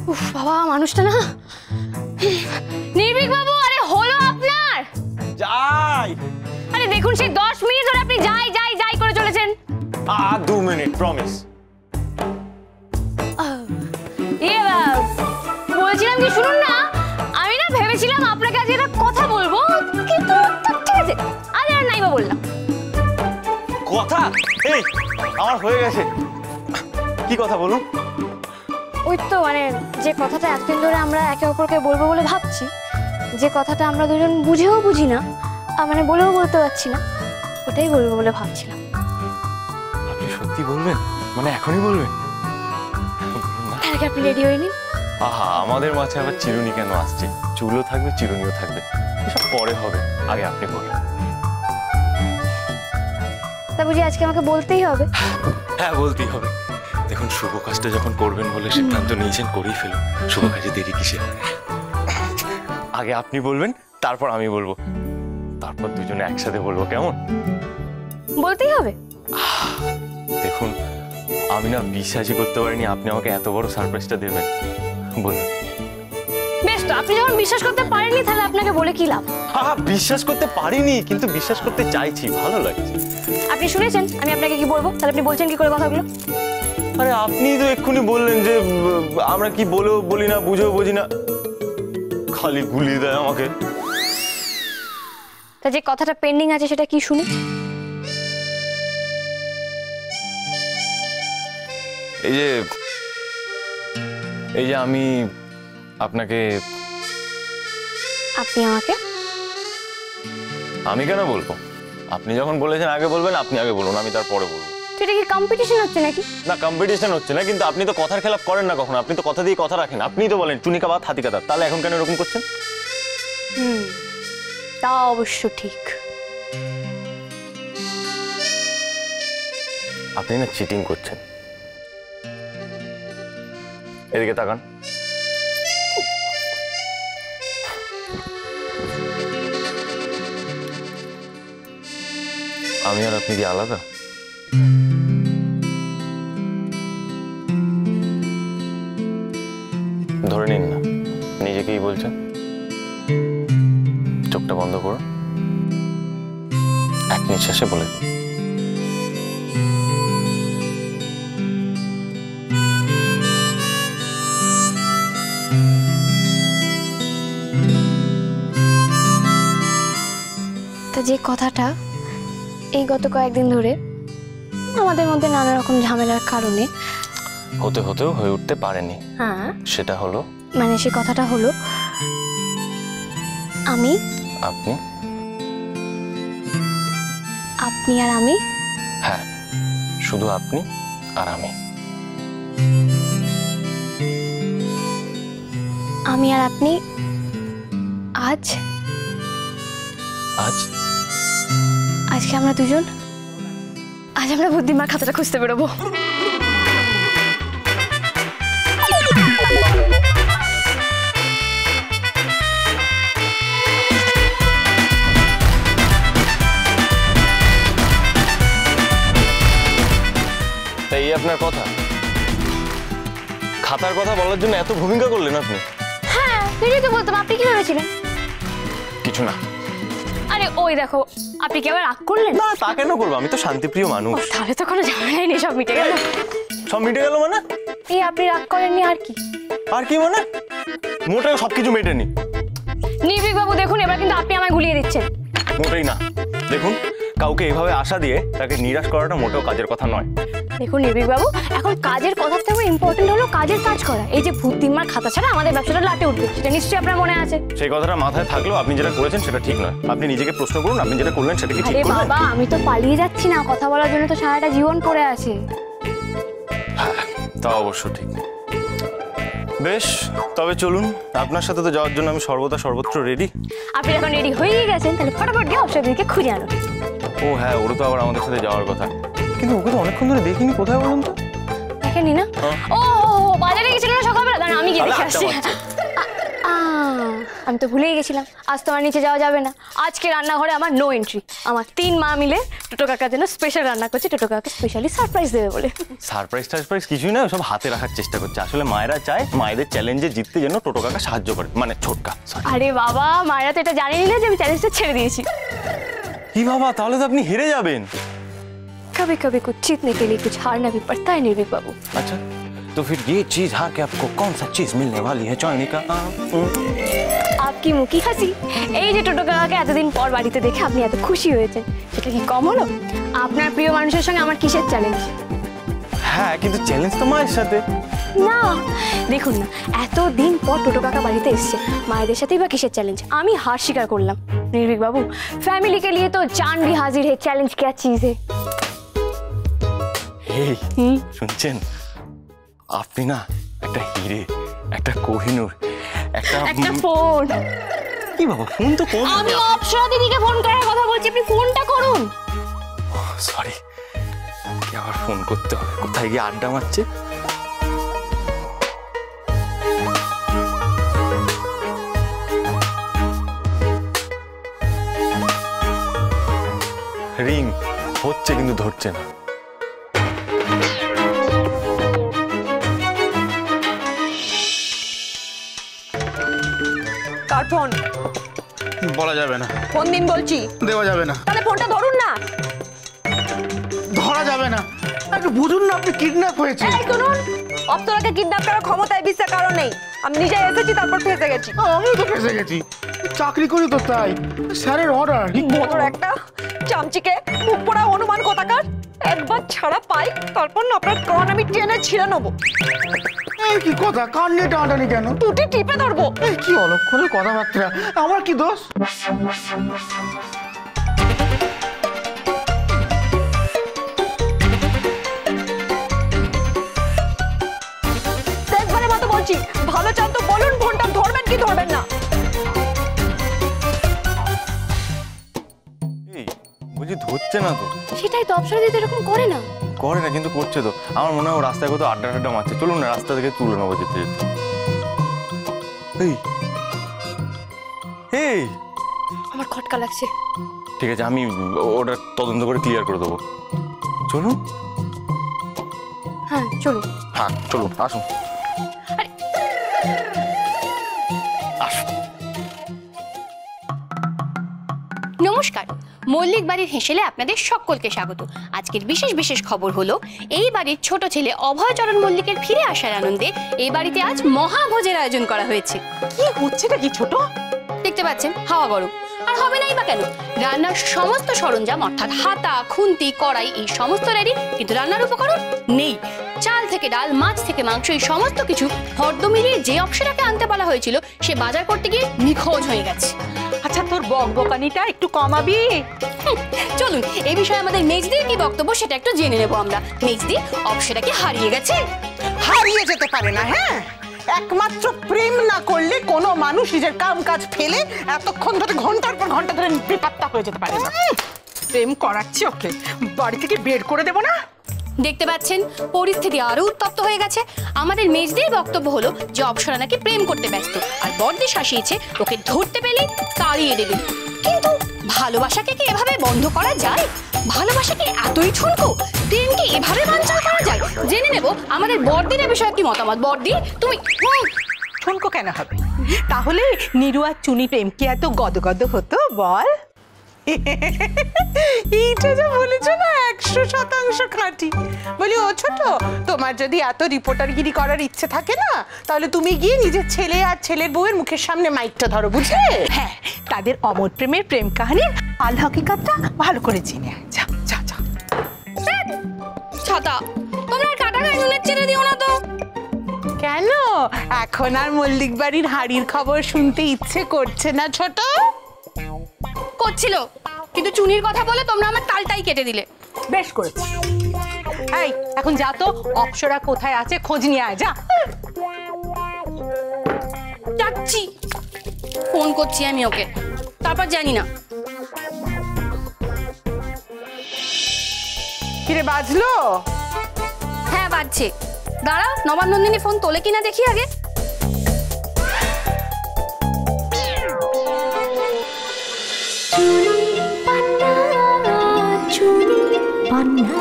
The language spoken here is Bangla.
উফ বাবা, মানুষটা না। নির্ভীক বাবু, আরে হলো আপনার? যাই। আরে দেখুন, সেই 10 মিনিট ধরে আপনি যাই যাই যাই করে চলেছেন। 2 মিনিট প্রমিস। বলছিলাম কি, শুনুন না, আমি না ভেবেছিলাম আপনাকে আজকে একটা কথা বলবো, কিন্তু ঠিক আছে আজ আর নাই বা বললাম। কথা? এই আমার হয়ে গেছে। কি কথা বলুন? ওই তো মানে যে কথাটা এতদিন ধরে আমরা একে অপরকে বলবো বলে ভাবছি, যে কথাটা আমরা দুজন বুঝেও বুঝি না, মানে বলেও বলতে পারছি না, ওটাই বলবো বলে ভাবছিলাম। আপনি সত্যি বলবেন? মানে এখনই বলবেন? তার আগে আপনি রেডি হয়ে নিন। আহা, আমাদের মাঝে আবার চিরুনি কেন আসছে? চুলও থাকবে, চিরুনিও থাকবে, এসব পরে হবে, আগে আপনি বলুন। তা বুঝি আজকে আমাকে বলতেই হবে? হ্যাঁ, বলতেই হবে। দেখুন, শুভ কাজটা যখন করবেন বলে সিদ্ধান্ত নিয়েছেন, করেই ফেলুন। শুভ কাজে দেরি কিসে? আগে আপনি বলবেন, তারপর আমি বলবো, তারপর দুজনে একসাথে বলবো, কেমন? বলতেই হবে। দেখুন, আমি না বিশ্বাসই করতে পারিনি আপনি আমাকে এত বড় সারপ্রাইজটা দেবেন। বলুন। বেশ, তো আপনি যখন বিশ্বাস করতে পারেননি, তাহলে আপনাকে বলে কি লাভ? হ্যাঁ, বিশ্বাস করতে পারিনি, কিন্তু বিশ্বাস করতে চাইছি, ভালো লাগছে। আপনি শুনেছেন আমি আপনাকে কি বলবো, তাহলে আপনি বলছেন কি করে কথাগুলো? আরে আপনি তো এক্ষুনি বললেন যে আমরা কি বলেও বলি না, বুঝেও বুঝি না, খালি গুলিয়ে দেয় আমাকে। তা যে কথাটা পেন্ডিং আছে সেটা কি শুনি? এই যে আমি আপনাকে। আপনি আমাকে? আমি কেন বলবো? আপনি যখন বলেছেন আগে বলবেন, আপনি আগে বলুন, আমি তারপরে বলবো। এটা কি কম্পিটিশন হচ্ছে নাকি? না, কম্পিটিশন হচ্ছে না, কিন্তু আপনি তো কথার খেলাপ করেন না কখনো। আপনি তো কথা দিয়ে কথা রাখেন। আপনি তো বলেন চুনি কাবাত হাতি কাদাত, তাহলে এখন কেন এরকম করছেন? তা অবশ্য ঠিক। আপনি না চিটিং করছেন। এদিকে তাকান। আমি আর আপনি কি আলাদা? ধরে নিন না, নিজেকেই বলছেন। চোখটা বন্ধ করো, এক নিঃশ্বাসে বলে দিন। তা যে কথাটা এই গত কয়েকদিন ধরে আমাদের মধ্যে নানা রকম ঝামেলার কারণে হতেও হয়ে উঠতে পারেনি, হ্যাঁ, সেটা হলো, মানে সে কথাটা হলো আমি, আপনি, আপনি আর আমি। হ্যাঁ, শুধু আপনি আর আমি। আমি আর আপনি আজ আজকে আমরা দুজন, আজ আমরা বুদ্ধিমার খাতাটা খুঁজতে বেরোবো। তাই আপনার কথা, খাতার কথা বলার জন্য এত ভূমিকা করলেন আপনি? হ্যাঁ, সেটাই তো বলতাম। আপনি কি ভেবেছিলেন? কিছু না। আরে ওই দেখো, আপনি কি আবার রাগ করলেন? না, তা কেন করবো? আমি তো শান্তিপ্রিয় মানুষ। তাহলে তো কোনো ঝামেলাই নেই, সব মিটে গেল। সব মিটে গেল মানে? এই আপনি রাগ করেননি আর কি? আর কি মানে? মোটেও সবকিছু মেটেনি। নির্ভীক বাবু দেখুন, এবার কিন্তু আপনি আমায় গুলিয়ে দিচ্ছেন। মোটেই না। দেখুন, কাউকে এভাবে আশা দিয়ে তাকে নিরাশ করাটা মোটেও কাজের কথা নয়। দেখুন নির্ভীক বাবু, এখন কাজের কথার থেকে ইম্পর্টেন্ট হলো কাজের কাজ করা। এই যে বুদ্ধিমার খাতা ছাড়া আমাদের ব্যবসাটা লাটে উঠবে, সেটা নিশ্চয়ই আপনার মনে আছে। সেই কথাটা মাথায় থাকলেও আপনি যেটা করেছেন সেটা ঠিক নয়। আপনি নিজেকে প্রশ্ন করুন, আপনি যেটা করলেন সেটা কি ঠিক করলেন? বাবা, আমি তো পালিয়ে যাচ্ছি না, কথা বলার জন্য তো সারাটা জীবন পড়ে আছে। তা অবশ্য ঠিক। বেশ, তবে চলুন, আপনার সাথে তো যাওয়ার জন্য আমি সর্বদা সর্বত্র রেডি। আপনি যখন রেডি হয়ে গেছেন, তাহলে ফটাফট গিয়ে অপশনকে খুঁজে আনুন। ও হ্যাঁ, ওরা তো আবার আমাদের সাথে যাওয়ার কথা, কিন্তু ওকে তো অনেকক্ষণ ধরে দেখিনি। কোথায় বলুন তো? দেখেনি না? ও বাজারে গেছিল না সকালবেলা? দাঁড়ান আমি গিয়ে দেখে আসছি। আমি তো ভুলেই গেছিলাম, আজ তোমার নিচে যাওয়া যাবে না। আজকে রান্নাঘরে আমার নো এন্ট্রি। আমার 3 মা মিলে টোটো কাকার জন্য স্পেশাল রান্না করছে, টোটো কাকাকে স্পেশালি সারপ্রাইজ দেবে বলে। সারপ্রাইজ কিছুই না, সব হাতে রাখার চেষ্টা করছে। আসলে মায়েরা চায় মায়েদের চ্যালেঞ্জে জিততে যেন টোটো কাকা সাহায্য করে, মানে ছোটকা। আরে বাবা, মায়েরা তো এটা জানেনি না যে আমি চ্যালেঞ্জটা ছেড়ে দিয়েছি। কি বাবা, তাহলে তো আপনি হেরে যাবেন। कभी कभी कुछ जीतने के लिए कुछ हारना भी पड़ता है निर्भीक बाबू। अच्छा, तो फिर ये चीज हार के आपको कौन सा चीज मिलने वाली है चौनिका? आपकी मुंह की हंसी, এই যে টোটো কাকাকে এতদিন পর বাড়িতে দেখে আপনি এত খুশি হয়েছেন, সেটা কি কম হলো? আপনার প্রিয় মানুষের সঙ্গে আমার কিসের চ্যালেঞ্জ? হ্যাঁ, কিন্তু চ্যালেঞ্জ তো মায়ের সাথে। না দেখুন না, এতদিন পর টোটো কাকা বাড়িতে এসছে, মায়েদের সাথেই বা কিসের চ্যালেঞ্জ? আমি হার স্বীকার করলাম। निर्भीक बाबू, फैमिली के लिए तो जान भी हाजिर है, चैलेंज क्या चीज है? এই শুনছেন, আপনি না একটা হিরে, একটা কোহিনূর, একটা ফোন। কি বাবা, ফোন তো কোন? আমি অপসরা দিদিকে ফোন করার কথা বলছি, আপনি ফোনটা করুন। সরি, কি আবার ফোন করতে হবে? কোথায় গিয়ে আড্ডা মারছে? রিং হচ্ছে কিন্তু ধরছে না। কার ফোন? বলা যাবে না। ফোন দিন বলছি। দেওয়া যাবে না। তাহলে ফোনটা ধরুন না। ধরা যাবে না। একটু বুঝুন না, আপনি কিডন্যাপ হয়েছে। এই শুনুন, অপ্সরাকে কিডন্যাপ করার ক্ষমতায় বিশ্বাস কারণ নেই। আমি নিজে এসেছি, তারপর ফেসে গেছি। আমিও তো ফেসে গেছি, চাকরি করি তো তাই। স্যারের অর্ডার। বড় একটা চামচিকে মুখ পোড়া অনুমান কোথাকার। একবার ছাড়া পাই, তারপর না আপনার কান আমি টেনে ছিঁড়ে নেবো। এই কি কথা, কান নিয়ে টানাটানি কেন? টুটি টিপে ধরবো। এই কি অলক্ষণের কথাবার্তা, আমার কি দোষ? শেষবারের মতো বলছি, ভালো চান তো বলুন ফোনটা ধরবেন কি ধরবেন না। এই বুঝি ধরছে না তো? সেটাই তো, অপসরা দিদি এরকম করে না। করে না কিন্তু করছে তো। আমার মনে হয় ও রাস্তায় কোথাও আড্ডা টাড্ডা মারছে। চলুন না, রাস্তা থেকে তুলে নেবো যেতে যেতে। এই এই আমার খটকা লাগছে। ঠিক আছে, আমি ওটা তদন্ত করে ক্লিয়ার করে দেবো। চলুন। হ্যাঁ চলুন। হ্যাঁ চলুন, আসুন আসুন। নমস্কার, মল্লিক বাড়ির হেসেলে আপনাদের সকলকে স্বাগত। আজকের বিশেষ খবর হলো, এই বাড়ির ছোট ছেলে অভয়চরণ মল্লিকের ফিরে আসার আনন্দে এই বাড়িতে আজ মহাভোজের আয়োজন করা হয়েছে। কি হচ্ছেটা কি ছোট? দেখতে পাচ্ছেন, হাওয়া গরম। আর হবে নাই বা কেন? রান্নার সমস্ত সরঞ্জাম অর্থাৎ হাতা, খুন্তি, কড়াই এই সমস্ত রেডি, কিন্তু রান্নার উপকরণ নেই। চাল থেকে ডাল, মাছ থেকে মাংস, এই সমস্ত কিছু ফর্দ মিলিয়ে যে অপসরাকে আনতে বলা হয়েছিল, সে বাজার করতে গিয়ে নিখোঁজ হয়ে গেছে। আচ্ছা, তোর বকবকানিটা একটু কমাবি। চলুন, এই বিষয়ে আমাদের মেজদির কি বক্তব্য সেটা একটু জেনে নেবো আমরা। মেজদি, অপসরাকে হারিয়ে গেছে? হারিয়ে যেতে পারে না। হ্যাঁ, একমাত্র প্রেম না করলে কোনো মানুষ নিজের কাম কাজ ফেলে এতক্ষণ ধরে ঘন্টার পর ঘন্টা ধরে বেপাত্তা হয়ে যেতে পারে না। প্রেম করাচ্ছি ওকে, বাড়ি থেকে বের করে দেবো না? দেখতে পাচ্ছেন, পরিস্থিতি আরো উত্তপ্ত হয়ে গেছে। আমাদের মেজদির বক্তব্য হলো যে অপসরা নাকি প্রেম করতে ব্যস্ত, আর বড়দি শাসিয়েছে ওকে ধরতে পেলেই তাড়িয়ে দেবে। কিন্তু ভালোবাসাকে কি এভাবে বন্ধ করা যায়? ভালোবাসা কি এতই ঠুনকো? প্রেমকে এভাবে বানচাল করা যায়? জেনে নেব আমাদের বড়দির বিষয়ে কি মতামত। বড়দি, তুমি ঠুনকো কেন হবে? তাহলে নিরু আর চুনি প্রেম কি এত গদগদ হতো বল? এইটা যা বলেছো না 100% খাঁটি। বলি ও ছোট, তোমার যদি এত রিপোর্টারগিরি করার ইচ্ছে থাকে না, তাহলে তুমি গিয়ে নিজের ছেলে আর ছেলের বউয়ের মুখের সামনে মাইকটা ধরো, বুঝলে? হ্যাঁ, তাদের অমর প্রেমের প্রেম কাহিনীর আল হকিকতটা ভালো করে জেনে যা যা যা। ছাতা, তোমরা আর কাটা খাই নুনের ছেড়ে দিও না তো। কেন এখন আর মল্লিক বাড়ির হাড়ির খবর শুনতে ইচ্ছে করছে না ছোট? করছিল, কিন্তু চুনির কথা বলে তোমরা আমার তালটাই কেটে দিলে। বেশ করেছি। এই এখন যা তো, অপসরা কোথায় আছে খোঁজ নিয়ে আয়, যা। যাচ্ছি, ফোন করছি আমি ওকে, তারপর জানি না। কিরে বাজলো? হ্যাঁ বাজছে, দাঁড়াও, নবান্নন্দিনী ফোন তোলে কিনা দেখি আগে। চুনি পান্না চুনি পান্না